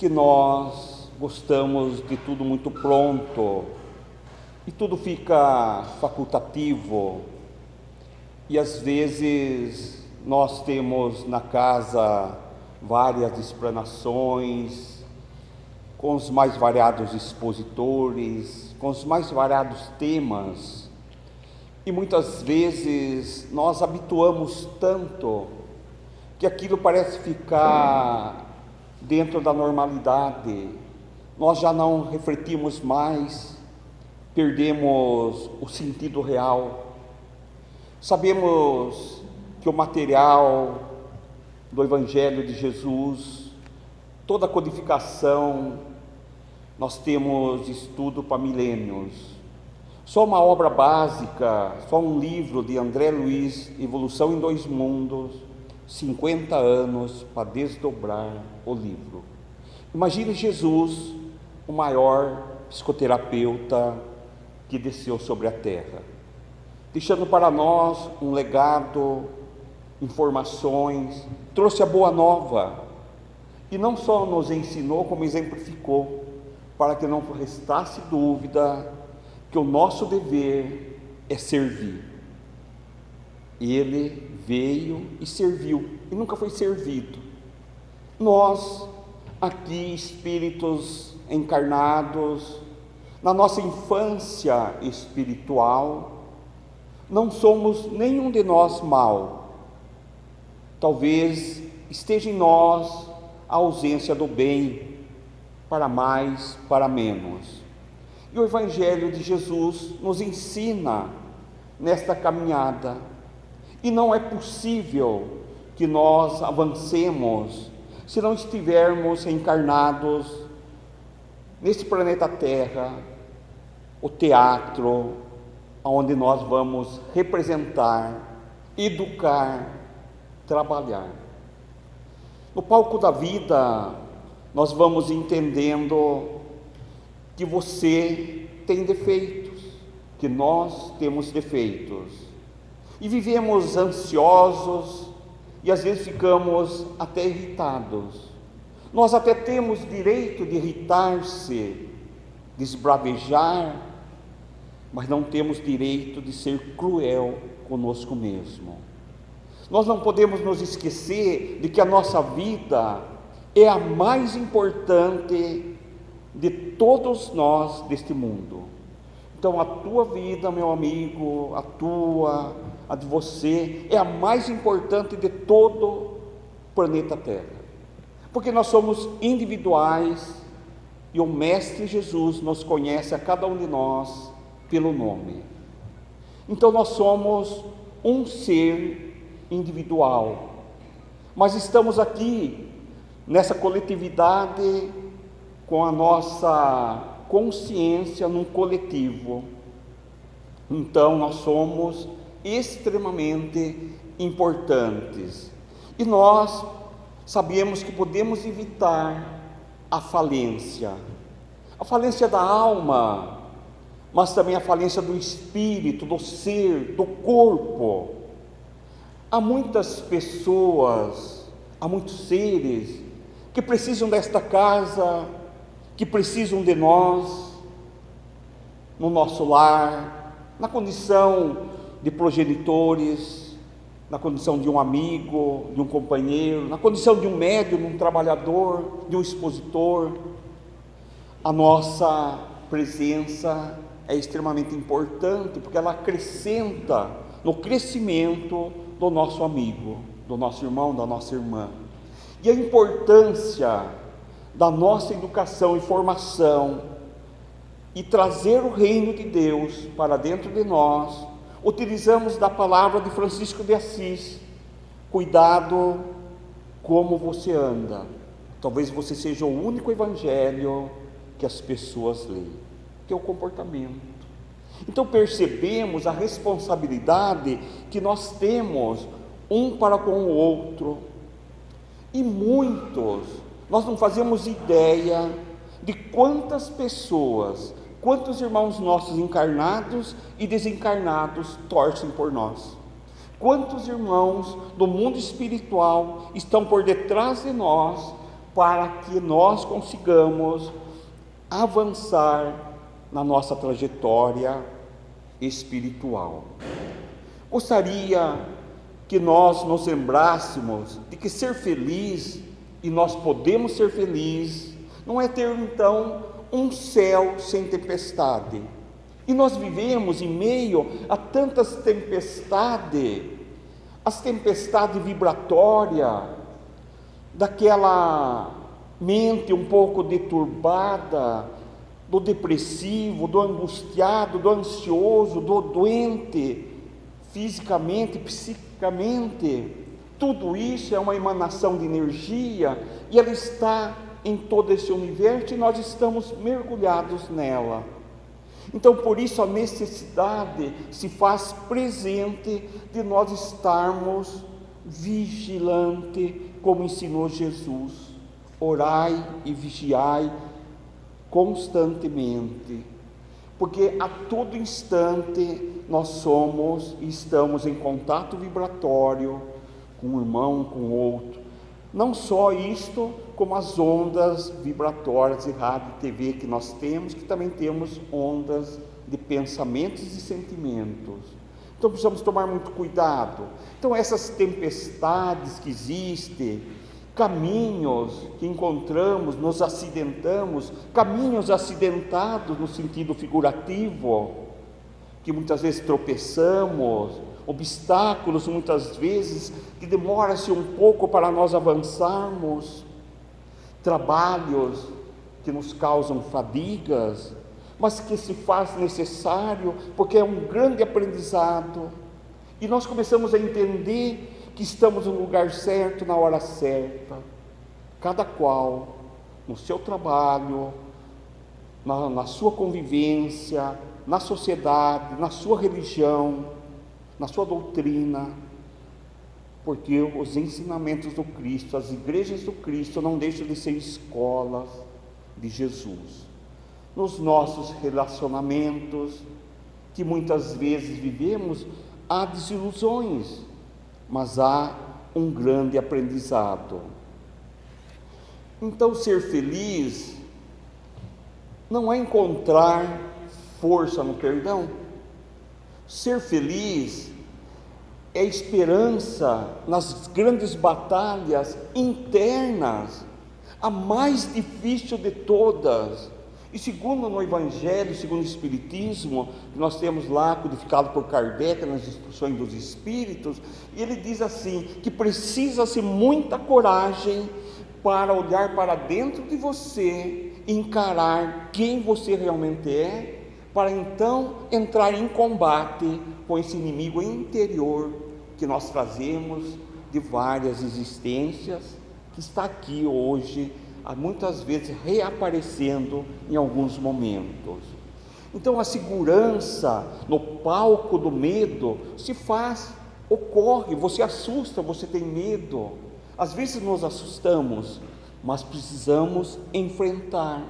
que nós gostamos de tudo muito pronto e tudo fica facultativo, e às vezes nós temos na casa várias explanações, com os mais variados expositores, com os mais variados temas, e muitas vezes nós habituamos tanto que aquilo parece ficar dentro da normalidade, nós já não refletimos mais, perdemos o sentido real. Sabemos que o material do Evangelho de Jesus, toda a codificação, nós temos estudo para milênios. Só uma obra básica, só um livro de André Luiz, Evolução em 2 Mundos, 50 anos para desdobrar o livro. Imagine Jesus, o maior psicoterapeuta que desceu sobre a terra, deixando para nós um legado, informações, trouxe a boa nova, e não só nos ensinou, como exemplificou, para que não restasse dúvida que o nosso dever é servir. Ele veio e serviu, e nunca foi servido. Nós, aqui, espíritos encarnados, na nossa infância espiritual, não somos nenhum de nós mau. Talvez esteja em nós a ausência do bem, para mais, para menos. E o Evangelho de Jesus nos ensina nesta caminhada. E não é possível que nós avancemos se não estivermos encarnados nesse planeta Terra, o teatro onde nós vamos representar, educar, trabalhar. No palco da vida, nós vamos entendendo que você tem defeitos, que nós temos defeitos, e vivemos ansiosos, e às vezes ficamos até irritados. Nós até temos direito de irritar-se, de esbravejar, mas não temos direito de ser cruel conosco mesmo. Nós não podemos nos esquecer de que a nossa vida é a mais importante de todos nós deste mundo. Então a tua vida, meu amigo, a de você, é a mais importante de todo o planeta Terra. Porque nós somos individuais e o Mestre Jesus nos conhece a cada um de nós pelo nome. Então nós somos um ser individual, mas estamos aqui nessa coletividade com a nossa consciência num coletivo. Então nós somos extremamente importantes, e nós sabemos que podemos evitar a falência da alma, mas também a falência do espírito, do ser, do corpo. Há muitas pessoas, há muitos seres que precisam desta casa, que precisam de nós, no nosso lar, na condição de progenitores, na condição de um amigo, de um companheiro, na condição de um médium, de um trabalhador, de um expositor. A nossa presença é extremamente importante, porque ela acrescenta no crescimento do nosso amigo, do nosso irmão, da nossa irmã. E a importância da nossa educação e formação, e trazer o reino de Deus para dentro de nós, utilizamos da palavra de Francisco de Assis: cuidado como você anda. Talvez você seja o único evangelho que as pessoas leem, teu comportamento. Então percebemos a responsabilidade que nós temos um para com o outro, e nós não fazemos ideia de quantas pessoas, quantos irmãos nossos encarnados e desencarnados torcem por nós. Quantos irmãos do mundo espiritual estão por detrás de nós para que nós consigamos avançar na nossa trajetória espiritual. Gostaria que nós nos lembrássemos de que ser feliz, e nós podemos ser felizes, não é ter então um céu sem tempestade. E nós vivemos em meio a tantas tempestades, as tempestades vibratórias, daquela mente um pouco deturbada, do depressivo, do angustiado, do ansioso, do doente, fisicamente, psicicamente. Tudo isso é uma emanação de energia e ela está em todo esse universo e nós estamos mergulhados nela. Então, por isso, a necessidade se faz presente de nós estarmos vigilantes, como ensinou Jesus. Orai e vigiai constantemente, porque a todo instante nós somos e estamos em contato vibratório com um irmão, com outro. Não só isto, como as ondas vibratórias de rádio e TV que nós temos, que também temos ondas de pensamentos e sentimentos. Então precisamos tomar muito cuidado. Então essas tempestades que existem, caminhos que encontramos, nos acidentamos, caminhos acidentados no sentido figurativo, que muitas vezes tropeçamos, obstáculos muitas vezes que demora-se um pouco para nós avançarmos, trabalhos que nos causam fadigas, mas que se faz necessário porque é um grande aprendizado, e nós começamos a entender que estamos no lugar certo, na hora certa, cada qual no seu trabalho, na sua convivência, na sociedade, na sua religião, na sua doutrina, porque os ensinamentos do Cristo, as igrejas do Cristo não deixam de ser escolas de Jesus. Nos nossos relacionamentos, que muitas vezes vivemos, há desilusões, mas há um grande aprendizado. Então, ser feliz não é encontrar força no perdão. Ser feliz é esperança nas grandes batalhas internas, a mais difícil de todas. E segundo no Evangelho, segundo o Espiritismo, que nós temos lá codificado por Kardec nas instruções dos Espíritos, ele diz assim, que precisa-se muita coragem para olhar para dentro de você, encarar quem você realmente é, para então entrar em combate com esse inimigo interior que nós trazemos de várias existências, que está aqui hoje, muitas vezes reaparecendo em alguns momentos. Então a segurança no palco do medo se faz, ocorre, você assusta, você tem medo, às vezes nos assustamos, mas precisamos enfrentar.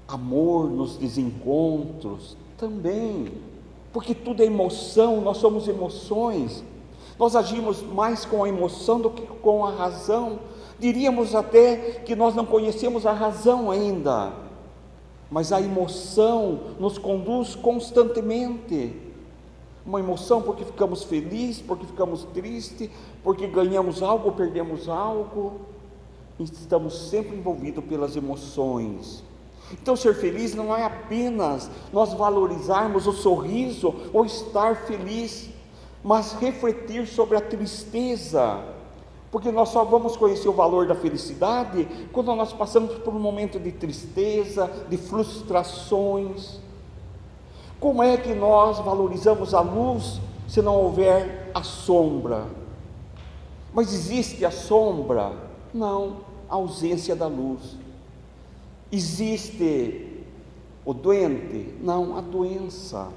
Amor nos desencontros também, porque tudo é emoção, nós somos emoções, nós agimos mais com a emoção do que com a razão. Diríamos até que nós não conhecemos a razão ainda, mas a emoção nos conduz constantemente. Uma emoção porque ficamos felizes, porque ficamos tristes, porque ganhamos algo ou perdemos algo, estamos sempre envolvidos pelas emoções. Então ser feliz não é apenas nós valorizarmos o sorriso ou estar feliz, mas refletir sobre a tristeza, porque nós só vamos conhecer o valor da felicidade quando nós passamos por um momento de tristeza, de frustrações. Como é que nós valorizamos a luz se não houver a sombra? Mas existe a sombra? Não, a ausência da luz. Existe o doente? Não, a doença.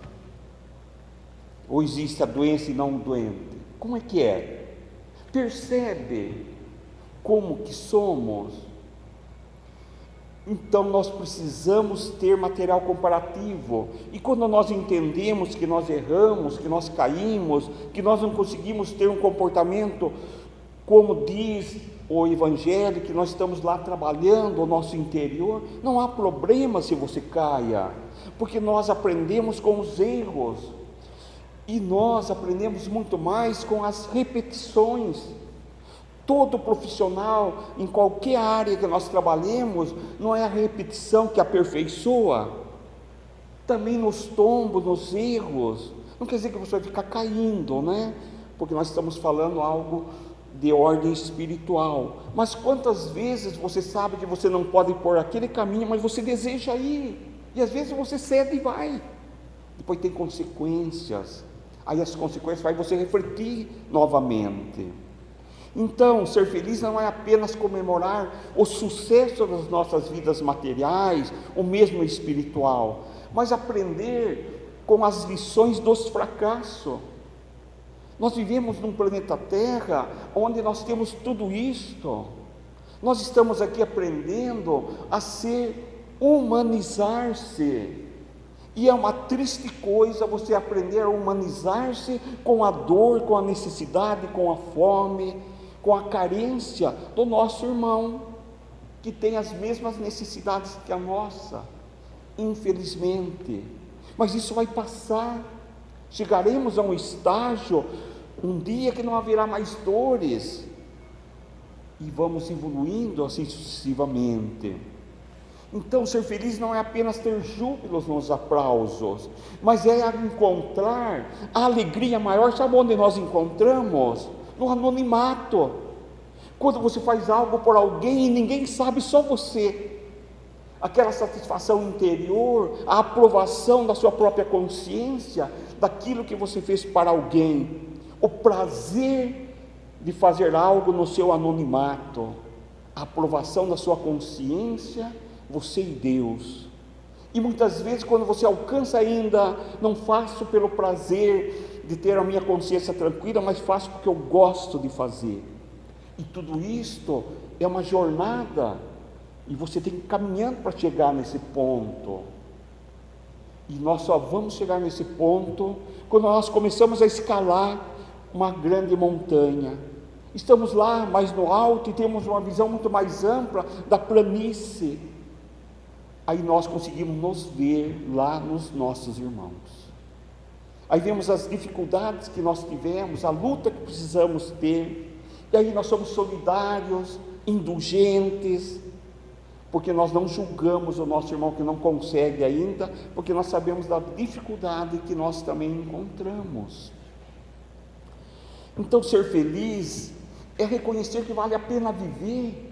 Ou existe a doença e não o doente? Como é que é? Percebe como que somos? Então nós precisamos ter material comparativo, e quando nós entendemos que nós erramos, que nós caímos, que nós não conseguimos ter um comportamento como diz o Evangelho, que nós estamos lá trabalhando o nosso interior, não há problema se você caia, porque nós aprendemos com os erros, e nós aprendemos muito mais com as repetições. Todo profissional, em qualquer área que nós trabalhemos, não é a repetição que aperfeiçoa. Também nos tombos, nos erros, não quer dizer que você vai ficar caindo, né? Porque nós estamos falando algo de ordem espiritual. Mas quantas vezes você sabe que você não pode ir por aquele caminho, mas você deseja ir, e às vezes você cede e vai, depois tem consequências, aí as consequências fazem você refletir novamente. Então, ser feliz não é apenas comemorar o sucesso das nossas vidas materiais, ou mesmo espiritual, mas aprender com as lições dos fracassos. Nós vivemos num planeta Terra, onde nós temos tudo isto. Nós estamos aqui aprendendo a humanizar-se. E é uma triste coisa você aprender a humanizar-se com a dor, com a necessidade, com a fome, com a carência do nosso irmão, que tem as mesmas necessidades que a nossa, infelizmente. Mas isso vai passar. Chegaremos a um estágio, um dia que não haverá mais dores, e vamos evoluindo assim sucessivamente. Então, ser feliz não é apenas ter júbilos nos aplausos, mas é encontrar a alegria maior. Sabe onde nós encontramos? No anonimato. Quando você faz algo por alguém e ninguém sabe, só você. Aquela satisfação interior, a aprovação da sua própria consciência, daquilo que você fez para alguém, o prazer de fazer algo no seu anonimato, a aprovação da sua consciência, você e Deus. E muitas vezes, quando você alcança ainda, não faço pelo prazer de ter a minha consciência tranquila, mas faço porque eu gosto de fazer. E tudo isto é uma jornada, e você tem que ir caminhando para chegar nesse ponto. E nós só vamos chegar nesse ponto quando nós começamos a escalar uma grande montanha. Estamos lá mais no alto e temos uma visão muito mais ampla da planície. Aí nós conseguimos nos ver lá nos nossos irmãos. Aí vemos as dificuldades que nós tivemos, a luta que precisamos ter, e aí nós somos solidários, indulgentes, porque nós não julgamos o nosso irmão que não consegue ainda, porque nós sabemos da dificuldade que nós também encontramos. Então, ser feliz é reconhecer que vale a pena viver,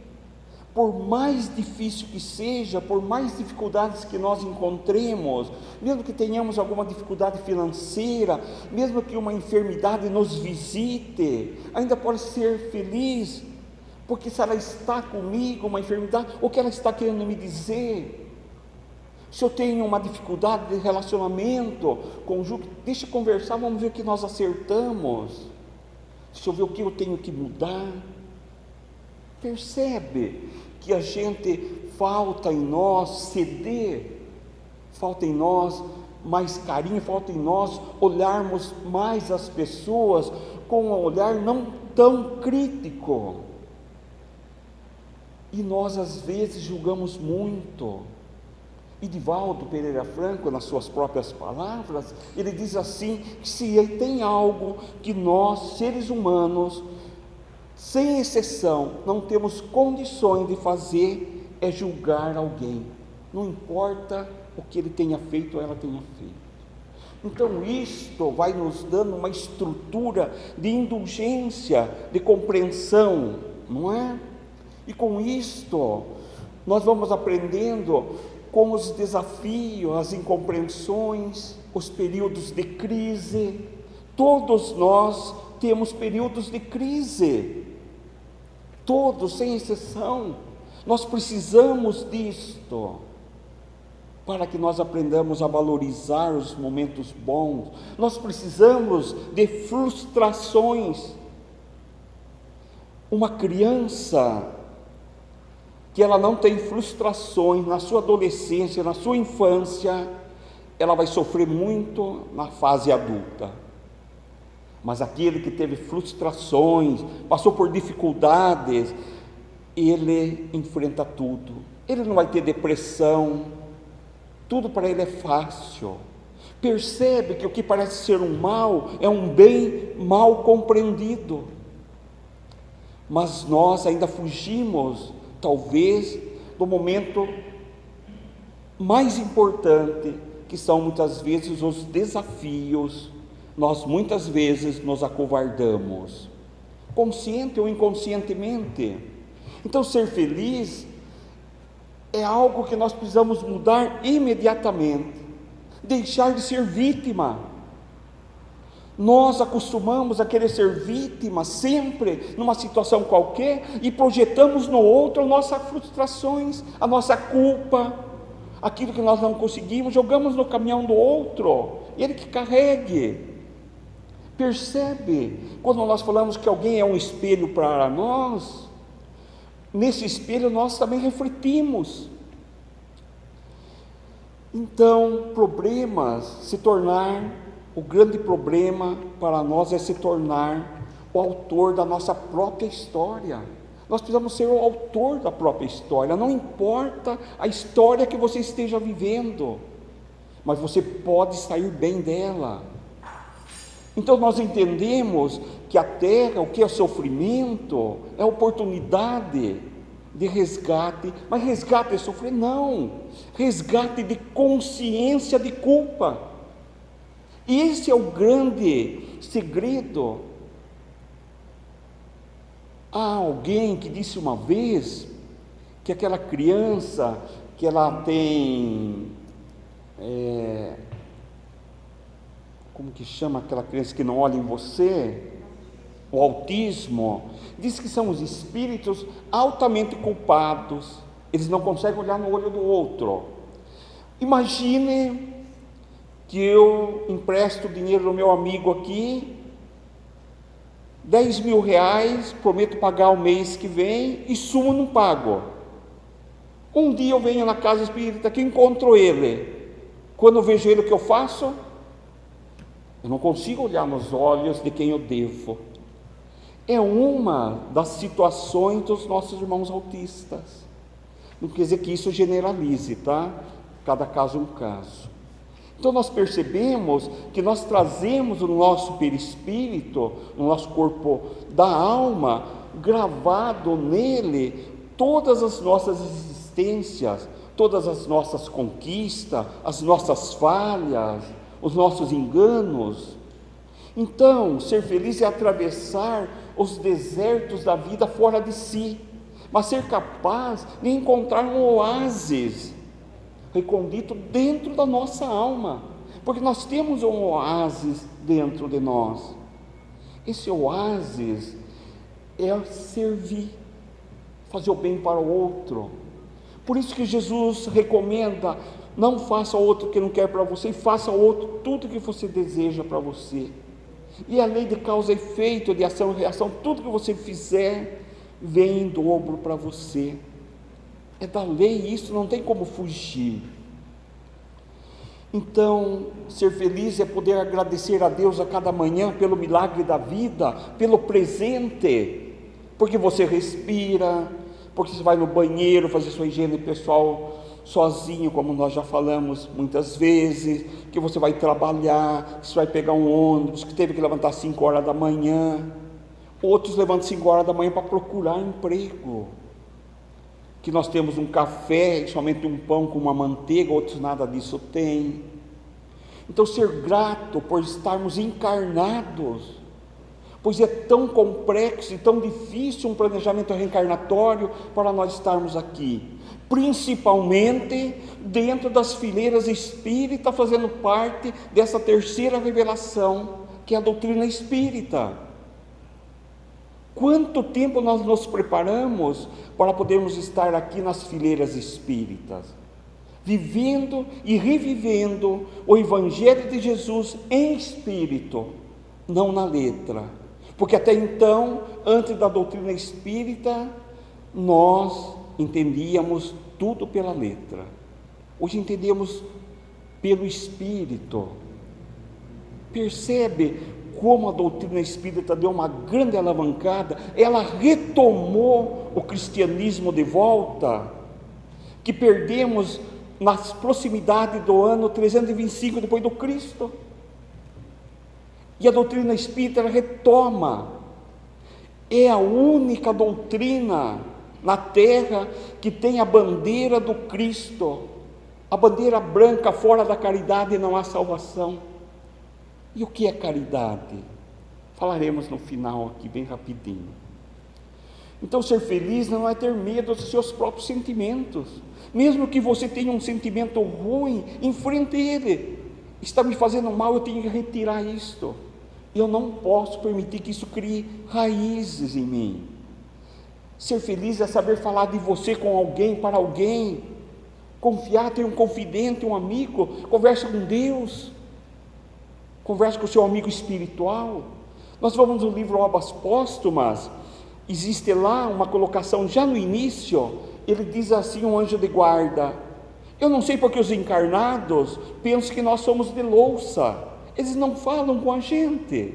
por mais difícil que seja, por mais dificuldades que nós encontremos, mesmo que tenhamos alguma dificuldade financeira, mesmo que uma enfermidade nos visite, ainda pode ser feliz, porque se ela está comigo, uma enfermidade, o que ela está querendo me dizer? Se eu tenho uma dificuldade de relacionamento cônjuge, deixa eu conversar, vamos ver o que nós acertamos, deixa eu ver o que eu tenho que mudar. Percebe que a gente falta em nós ceder, falta em nós mais carinho, falta em nós olharmos mais as pessoas com um olhar não tão crítico. E nós às vezes julgamos muito. E Divaldo Pereira Franco, nas suas próprias palavras, ele diz assim, que se tem algo que nós, seres humanos, sem exceção, não temos condições de fazer, é julgar alguém, não importa o que ele tenha feito ou ela tenha feito. Então isto vai nos dando uma estrutura de indulgência, de compreensão, não é? E com isto, nós vamos aprendendo com os desafios, as incompreensões, os períodos de crise. Todos nós temos períodos de crise, todos, sem exceção. Nós precisamos disto, para que nós aprendamos a valorizar os momentos bons. Nós precisamos de frustrações. Uma criança que ela não tem frustrações na sua adolescência, na sua infância, ela vai sofrer muito na fase adulta. Mas aquele que teve frustrações, passou por dificuldades, ele enfrenta tudo. Ele não vai ter depressão, tudo para ele é fácil. Percebe que o que parece ser um mal é um bem mal compreendido. Mas nós ainda fugimos, talvez, do momento mais importante, que são muitas vezes os desafios. Nós muitas vezes nos acovardamos, consciente ou inconscientemente. Então, ser feliz é algo que nós precisamos mudar imediatamente, deixar de ser vítima. Nós acostumamos a querer ser vítima sempre, numa situação qualquer, e projetamos no outro as nossas frustrações, a nossa culpa, aquilo que nós não conseguimos, jogamos no caminhão do outro, ele que carregue. Percebe? Quando nós falamos que alguém é um espelho para nós, nesse espelho nós também refletimos. Então, o grande problema para nós é se tornar o autor da nossa própria história. Nós precisamos ser o autor da própria história, não importa a história que você esteja vivendo, mas você pode sair bem dela. Então nós entendemos que a terra, o que é sofrimento, é oportunidade de resgate. Mas resgate é sofrer? Não, resgate de consciência de culpa. E esse é o grande segredo. Há alguém que disse uma vez que aquela criança que ela tem, como que chama aquela criança que não olha em você? O autismo. Diz que são os espíritos altamente culpados. Eles não conseguem olhar no olho do outro. Imagine que eu empresto dinheiro ao meu amigo aqui, 10 mil reais, prometo pagar o mês que vem, e sumo não pago. Um dia eu venho na casa espírita aqui, encontro ele. Quando eu vejo ele, o que eu faço? Eu não consigo olhar nos olhos de quem eu devo. É uma das situações dos nossos irmãos autistas. Não quer dizer que isso generalize, tá? Cada caso é um caso. Então nós percebemos que nós trazemos no nosso perispírito, no nosso corpo da alma, gravado nele todas as nossas existências, todas as nossas conquistas, as nossas falhas, os nossos enganos. Então, ser feliz é atravessar os desertos da vida fora de si, mas ser capaz de encontrar um oásis recondito dentro da nossa alma, porque nós temos um oásis dentro de nós. Esse oásis é servir, fazer o bem para o outro. Por isso que Jesus recomenda: não faça ao outro o que não quer para você, e faça ao outro tudo o que você deseja para você. E a lei de causa e efeito, de ação e reação, tudo que você fizer vem em dobro para você. É da lei, isso não tem como fugir. Então, ser feliz é poder agradecer a Deus a cada manhã pelo milagre da vida, pelo presente, porque você respira, porque você vai no banheiro fazer sua higiene pessoal sozinho, como nós já falamos muitas vezes, que você vai trabalhar, que você vai pegar um ônibus, que teve que levantar 5 horas da manhã, outros levantam 5 horas da manhã para procurar emprego, que nós temos um café e somente um pão com uma manteiga, outros nada disso tem. Então, ser grato por estarmos encarnados, pois é tão complexo e tão difícil um planejamento reencarnatório para nós estarmos aqui, principalmente dentro das fileiras espíritas, fazendo parte dessa terceira revelação, que é a doutrina espírita. Quanto tempo nós nos preparamos para podermos estar aqui nas fileiras espíritas, vivendo e revivendo o Evangelho de Jesus em espírito, não na letra, porque até então, antes da doutrina espírita, nós entendíamos tudo pela letra. Hoje entendemos pelo espírito. Percebe como a doutrina espírita deu uma grande alavancada, ela retomou o cristianismo de volta, que perdemos nas proximidades do ano 325 depois do Cristo. E a doutrina espírita ela retoma, é a única doutrina na terra que tem a bandeira do Cristo, a bandeira branca. Fora da caridade não há salvação. E o que é caridade? Falaremos no final aqui, bem rapidinho. Então, ser feliz não é ter medo dos seus próprios sentimentos. Mesmo que você tenha um sentimento ruim, enfrente ele. Está me fazendo mal, eu tenho que retirar isto. Eu não posso permitir que isso crie raízes em mim. Ser feliz é saber falar de você com alguém, para alguém. Confiar, ter um confidente, um amigo. Converse com Deus. Converse com o seu amigo espiritual. Nós vamos no livro Obras Póstumas. Existe lá uma colocação, já no início, ele diz assim, um anjo de guarda: eu não sei porque os encarnados pensam que nós somos de louça, eles não falam com a gente.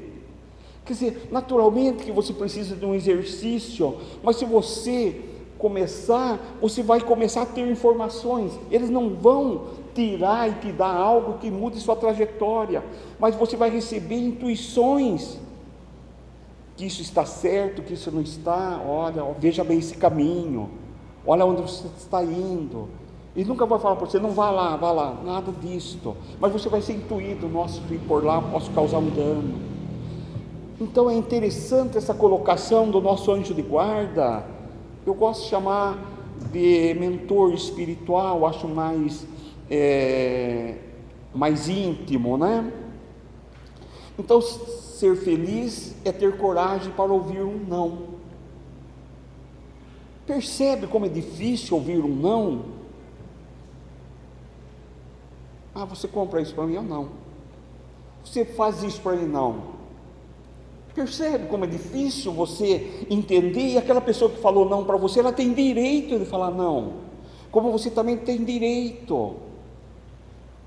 Quer dizer, naturalmente que você precisa de um exercício, mas se você começar, você vai começar a ter informações. Eles não vão tirar e te dar algo que mude sua trajetória, mas você vai receber intuições, que isso está certo, que isso não está. Olha, veja bem esse caminho, olha onde você está indo. Ele nunca vai falar para você, não vá lá, nada disto, mas você vai ser intuído: nossa, se ir por lá, posso causar um dano. Então é interessante essa colocação do nosso anjo de guarda. Eu gosto de chamar de mentor espiritual, acho mais íntimo, né? Então, ser feliz é ter coragem para ouvir um não. Percebe como é difícil ouvir um não? Ah, você compra isso para mim? Eu não. Você faz isso para mim? Não. Percebe como é difícil você entender? E aquela pessoa que falou não para você, ela tem direito de falar não, como você também tem direito.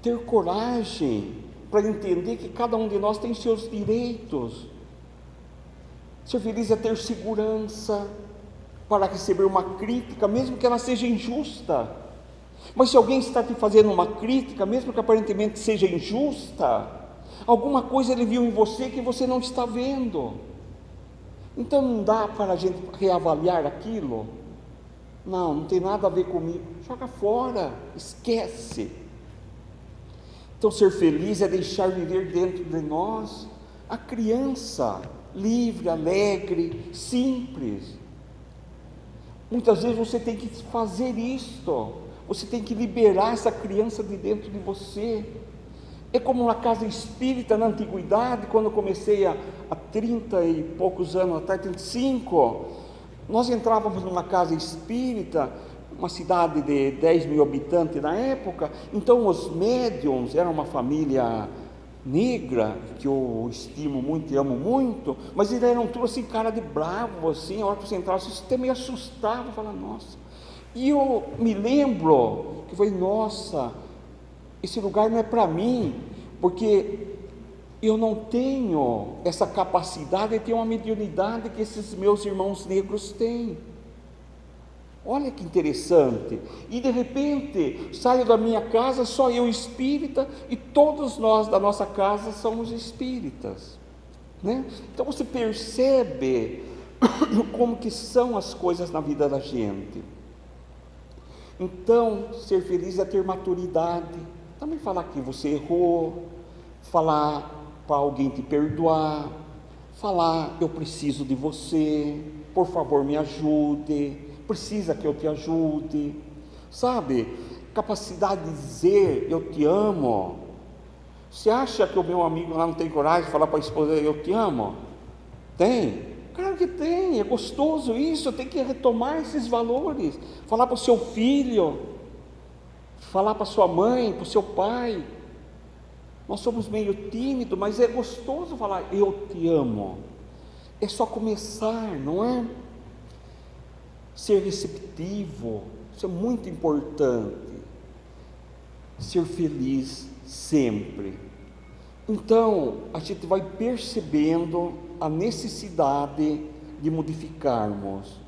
Ter coragem para entender que cada um de nós tem seus direitos. Ser feliz é ter segurança para receber uma crítica, mesmo que ela seja injusta. Mas se alguém está te fazendo uma crítica, mesmo que aparentemente seja injusta, alguma coisa ele viu em você que você não está vendo. Então não dá para a gente reavaliar aquilo. Não tem nada a ver comigo. Joga fora, esquece. Então, ser feliz é deixar viver dentro de nós a criança livre, alegre, simples. Muitas vezes você tem que fazer isto, você tem que liberar essa criança de dentro de você. É como na casa espírita na antiguidade, quando eu comecei há 30 e poucos anos atrás, 35, nós entrávamos numa casa espírita, uma cidade de 10 mil habitantes na época. Então os médiuns eram uma família negra, que eu estimo muito e amo muito, mas eles eram tudo assim, cara de bravo, assim. A hora que você entrava, você até meio assustava, falava, nossa. E eu me lembro que foi, nossa, esse lugar não é para mim, porque eu não tenho essa capacidade de ter uma mediunidade que esses meus irmãos negros têm. Olha que interessante. E de repente saio da minha casa, só eu espírita, e todos nós da nossa casa somos espíritas, né? Então você percebe como que são as coisas na vida da gente. Então, ser feliz é ter maturidade. Também falar que você errou, falar para alguém te perdoar, falar: eu preciso de você, por favor me ajude, precisa que eu te ajude, sabe? Capacidade de dizer eu te amo. Você acha que o meu amigo lá não tem coragem de falar para a esposa eu te amo? Tem? Claro que tem, é gostoso isso. Tem que retomar esses valores, falar para o seu filho, falar para sua mãe, para o seu pai. Nós somos meio tímidos, mas é gostoso falar eu te amo. É só começar, não é? Ser receptivo, isso é muito importante. Ser feliz sempre. Então, a gente vai percebendo a necessidade de modificarmos.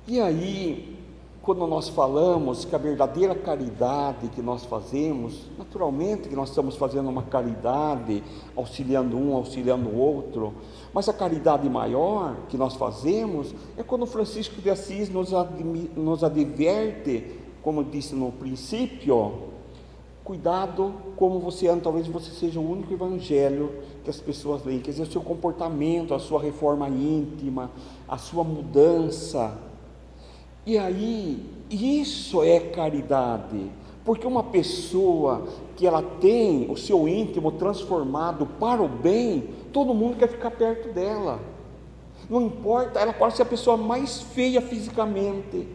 E aí, quando nós falamos que a verdadeira caridade que nós fazemos, naturalmente que nós estamos fazendo uma caridade, auxiliando um, auxiliando o outro, mas a caridade maior que nós fazemos é quando Francisco de Assis nos adverte, como eu disse no princípio: cuidado como você anda, talvez você seja o único evangelho que as pessoas leem, quer dizer, o seu comportamento, a sua reforma íntima, a sua mudança. E aí, isso é caridade, porque uma pessoa que ela tem o seu íntimo transformado para o bem, todo mundo quer ficar perto dela, não importa, ela pode ser a pessoa mais feia fisicamente,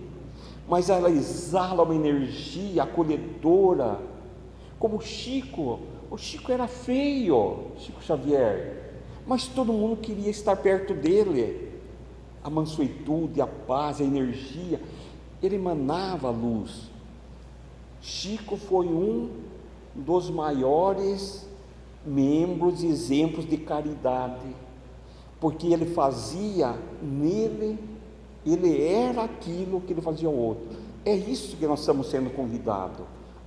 mas ela exala uma energia acolhedora, como o Chico era feio, Chico Xavier, mas todo mundo queria estar perto dele. A mansuetude, a paz, a energia, ele emanava luz. Chico foi um dos maiores membros e exemplos de caridade, porque ele fazia nele, ele era aquilo que ele fazia ao outro. É isso que nós estamos sendo convidados,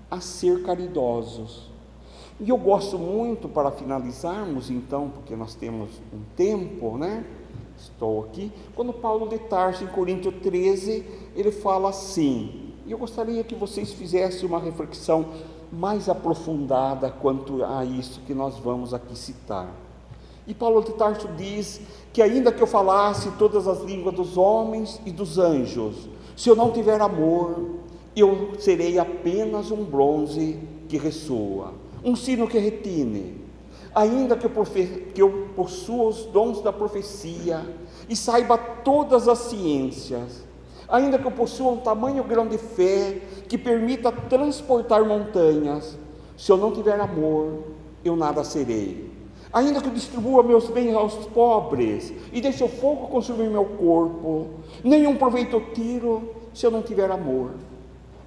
a ser caridosos. E eu gosto muito, para finalizarmos então, porque nós temos um tempo, né? Estou aqui, quando Paulo de Tarso, em Coríntios 13, ele fala assim, e eu gostaria que vocês fizessem uma reflexão mais aprofundada quanto a isso que nós vamos aqui citar. E Paulo de Tarso diz que ainda que eu falasse todas as línguas dos homens e dos anjos, se eu não tiver amor, eu serei apenas um bronze que ressoa, um sino que retine. Ainda que eu possua os dons da profecia e saiba todas as ciências, ainda que eu possua um tamanho grão de fé que permita transportar montanhas, se eu não tiver amor, eu nada serei. Ainda que eu distribua meus bens aos pobres e deixe o fogo consumir meu corpo, nenhum proveito eu tiro se eu não tiver amor.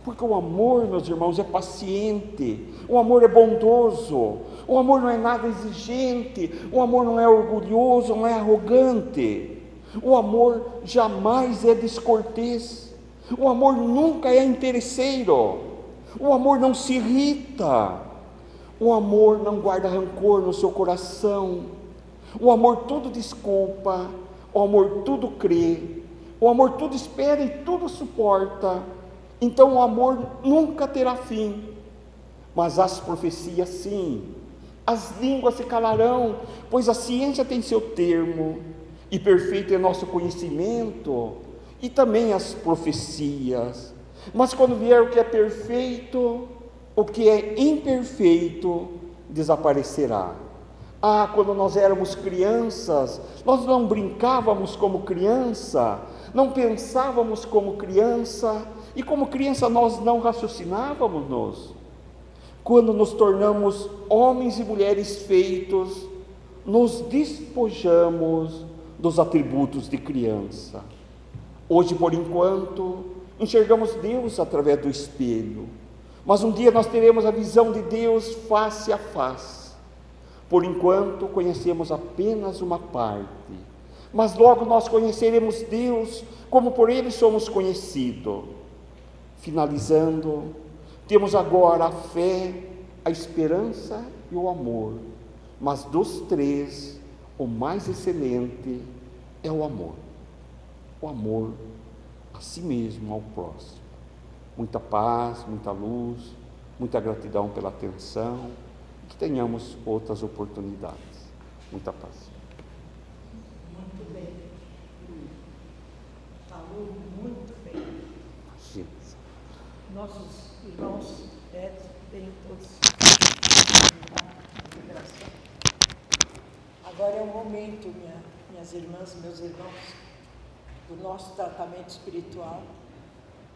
Porque o amor, meus irmãos, é paciente, o amor é bondoso, o amor não é nada exigente, o amor não é orgulhoso, não é arrogante, o amor jamais é descortês, o amor nunca é interesseiro, o amor não se irrita, o amor não guarda rancor no seu coração, o amor tudo desculpa, o amor tudo crê, o amor tudo espera e tudo suporta. Então o amor nunca terá fim, mas as profecias sim, as línguas se calarão, pois a ciência tem seu termo, e perfeito é nosso conhecimento, e também as profecias. Mas quando vier o que é perfeito, o que é imperfeito desaparecerá. Quando nós éramos crianças, nós não brincávamos como criança, não pensávamos como criança, e como criança nós não raciocinávamos. Quando nos tornamos homens e mulheres feitos, nos despojamos dos atributos de criança. Hoje, por enquanto, enxergamos Deus através do espelho, mas um dia nós teremos a visão de Deus face a face. Por enquanto, conhecemos apenas uma parte, mas logo nós conheceremos Deus como por Ele somos conhecidos. Finalizando, temos agora a fé, a esperança e o amor, mas dos três, o mais excelente é o amor a si mesmo, ao próximo. Muita paz, muita luz, muita gratidão pela atenção, que tenhamos outras oportunidades. Muita paz. Muito bem. Falou muito bem. Sim. Nossos irmãos têm todos. Agora é o momento, minhas irmãs, meus irmãos, do nosso tratamento espiritual.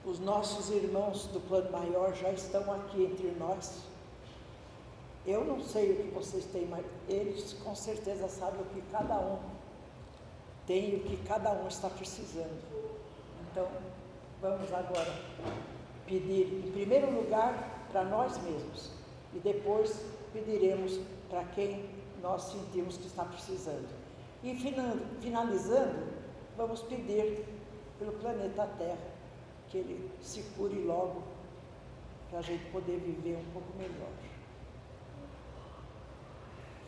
Os nossos irmãos do plano maior já estão aqui entre nós. Eu não sei o que vocês têm, mas eles com certeza sabem o que cada um tem e o que cada um está precisando. Então, vamos agora pedir, em primeiro lugar, para nós mesmos, e depois pediremos para quem nós sentimos que está precisando. E finalizando, vamos pedir pelo planeta Terra, que ele se cure logo, para a gente poder viver um pouco melhor.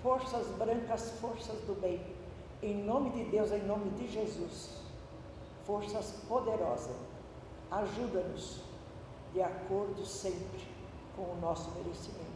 Forças brancas, forças do bem, em nome de Deus, em nome de Jesus, forças poderosas, ajuda-nos de acordo sempre com o nosso merecimento.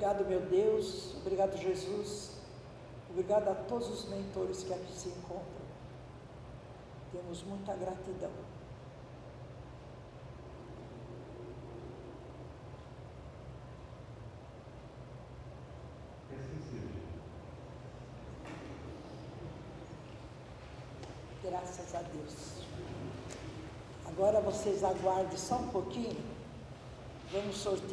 Obrigado, meu Deus, obrigado, Jesus, obrigado a todos os mentores que aqui se encontram. Temos muita gratidão. Graças a Deus. Agora vocês aguardem só um pouquinho. Vamos sortear.